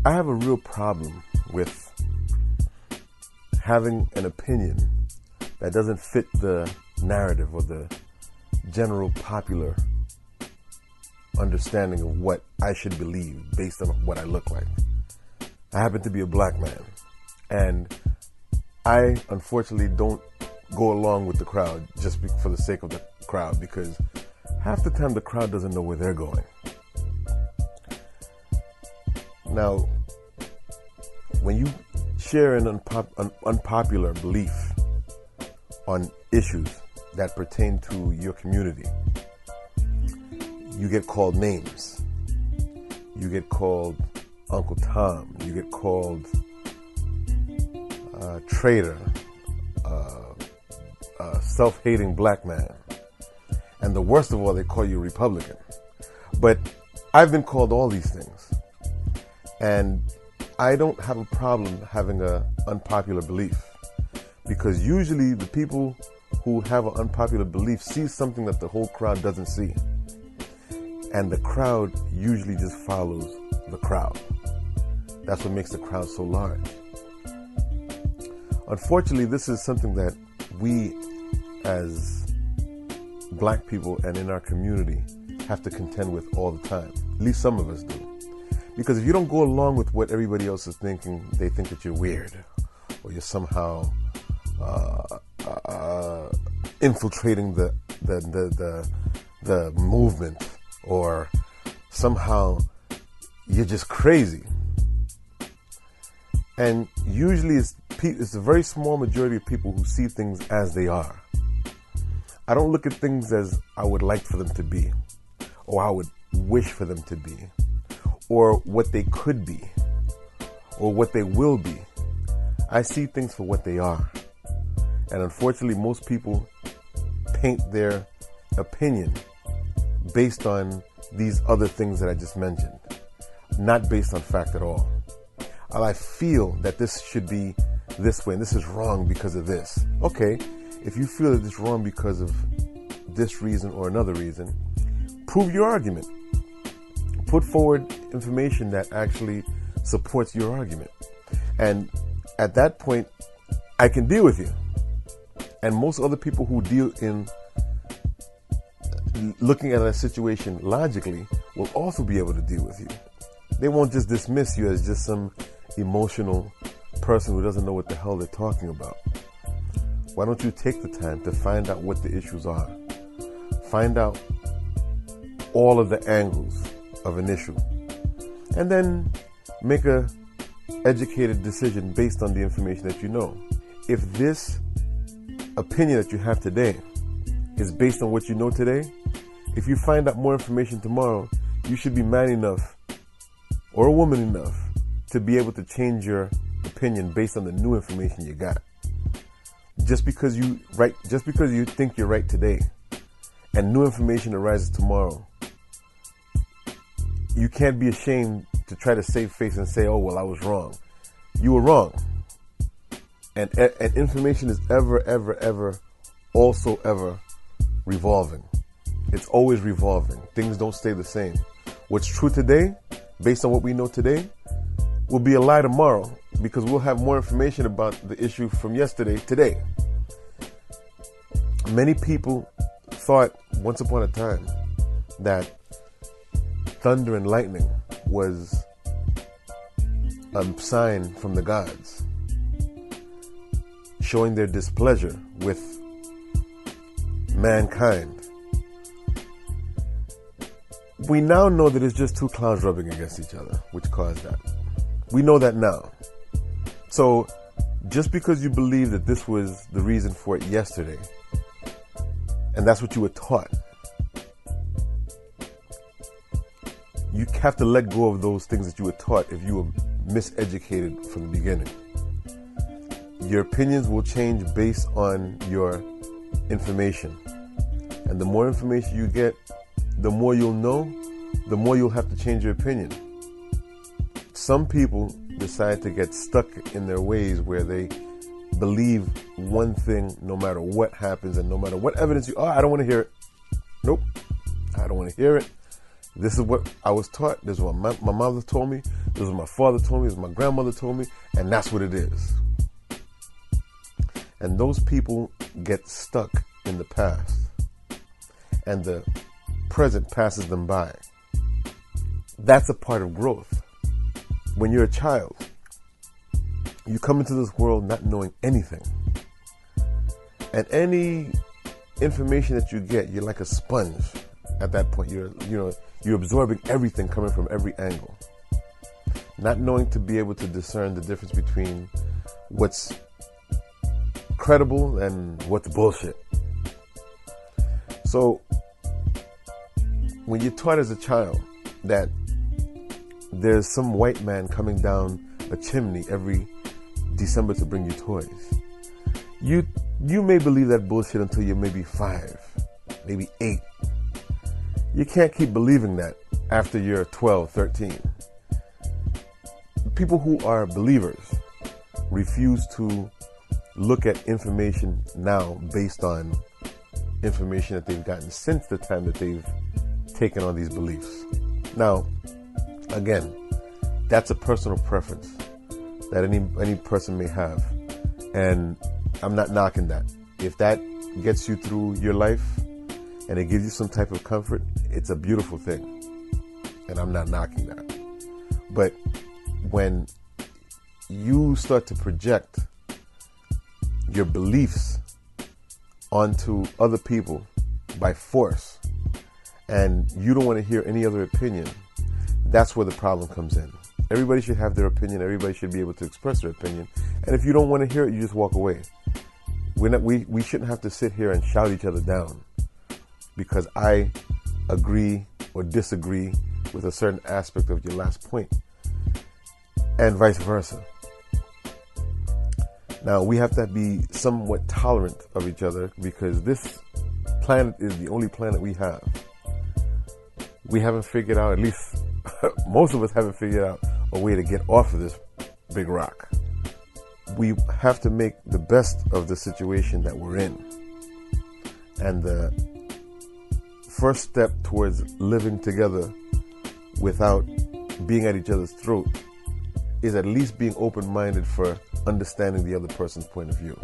I have a real problem with having an opinion that doesn't fit the narrative or the general popular understanding of what I should believe based on what I look like. I happen to be a black man, and I unfortunately don't go along with the crowd just for the sake of the crowd, because half the time the crowd doesn't know where they're going. Now, when you share an unpopular belief on issues that pertain to your community, you get called names. You get called Uncle Tom. You get called traitor, self-hating black man. And the worst of all, they call you Republican. But I've been called all these things. And I don't have a problem having an unpopular belief, because usually the people who have an unpopular belief see something that the whole crowd doesn't see. And the crowd usually just follows the crowd. That's what makes the crowd so large. Unfortunately, this is something that we as black people and in our community have to contend with all the time. At least some of us do. Because if you don't go along with what everybody else is thinking, they think that you're weird, or you're somehow infiltrating the movement, or somehow you're just crazy. And usually it's a very small majority of people who see things as they are. I don't look at things as I would like for them to be, or I would wish for them to be, or what they could be, or what they will be. I see things for what they are. And unfortunately, most people paint their opinion based on these other things that I just mentioned, not based on fact at all. I feel that this should be this way, and this is wrong because of this. Okay, if you feel that it's wrong because of this reason or another reason, prove your argument. Put forward information that actually supports your argument. And at that point, I can deal with you. And most other people who deal in looking at a situation logically will also be able to deal with you. They won't just dismiss you as just some emotional person who doesn't know what the hell they're talking about. Why don't you take the time to find out what the issues are? Find out all of the angles of an issue, and then make a educated decision based on the information that you know. If this opinion that you have today is based on what you know today, if you find out more information tomorrow, you should be man enough or a woman enough to be able to change your opinion based on the new information you got. Just because you think you're right today and new information arises tomorrow, you can't be ashamed to try to save face and say, oh, well, I was wrong. You were wrong. And information is ever revolving. It's always revolving. Things don't stay the same. What's true today, based on what we know today, will be a lie tomorrow, because we'll have more information about the issue from yesterday today. Many people thought once upon a time that thunder and lightning was a sign from the gods, showing their displeasure with mankind. We now know that it's just two clouds rubbing against each other, which caused that. We know that now. So just because you believe that this was the reason for it yesterday, and that's what you were taught, you have to let go of those things that you were taught if you were miseducated from the beginning. Your opinions will change based on your information. And the more information you get, the more you'll know, the more you'll have to change your opinion. Some people decide to get stuck in their ways where they believe one thing no matter what happens and no matter what evidence I don't want to hear it. Nope, I don't want to hear it. This is what I was taught. This is what my mother told me. This This is what my father told me. This is what my grandmother told me. And that's what it is. And those people get stuck in the past. And the present passes them by. That's a part of growth. When you're a child, you come into this world not knowing anything. And any information that you get, you're like a sponge at that point. You're absorbing everything coming from every angle. Not knowing to be able to discern the difference between what's credible and what's bullshit. So when you're taught as a child that there's some white man coming down a chimney every December to bring you toys, you may believe that bullshit until you're maybe 5, maybe 8. You can't keep believing that after you're 12, 13. People who are believers refuse to look at information now based on information that they've gotten since the time that they've taken on these beliefs. Now, again, that's a personal preference that any person may have. And I'm not knocking that. If that gets you through your life and it gives you some type of comfort, it's a beautiful thing. And I'm not knocking that. But when you start to project your beliefs onto other people by force, and you don't want to hear any other opinion, that's where the problem comes in. Everybody should have their opinion. Everybody should be able to express their opinion. And if you don't want to hear it, you just walk away. We shouldn't have to sit here and shout each other down because I agree or disagree with a certain aspect of your last point, and vice versa. Now, we have to be somewhat tolerant of each other because this planet is the only planet we have. We haven't figured out, at least most of us haven't figured out a way to get off of this big rock. We have to make the best of the situation that we're in. And the first step towards living together without being at each other's throat is at least being open-minded for understanding the other person's point of view.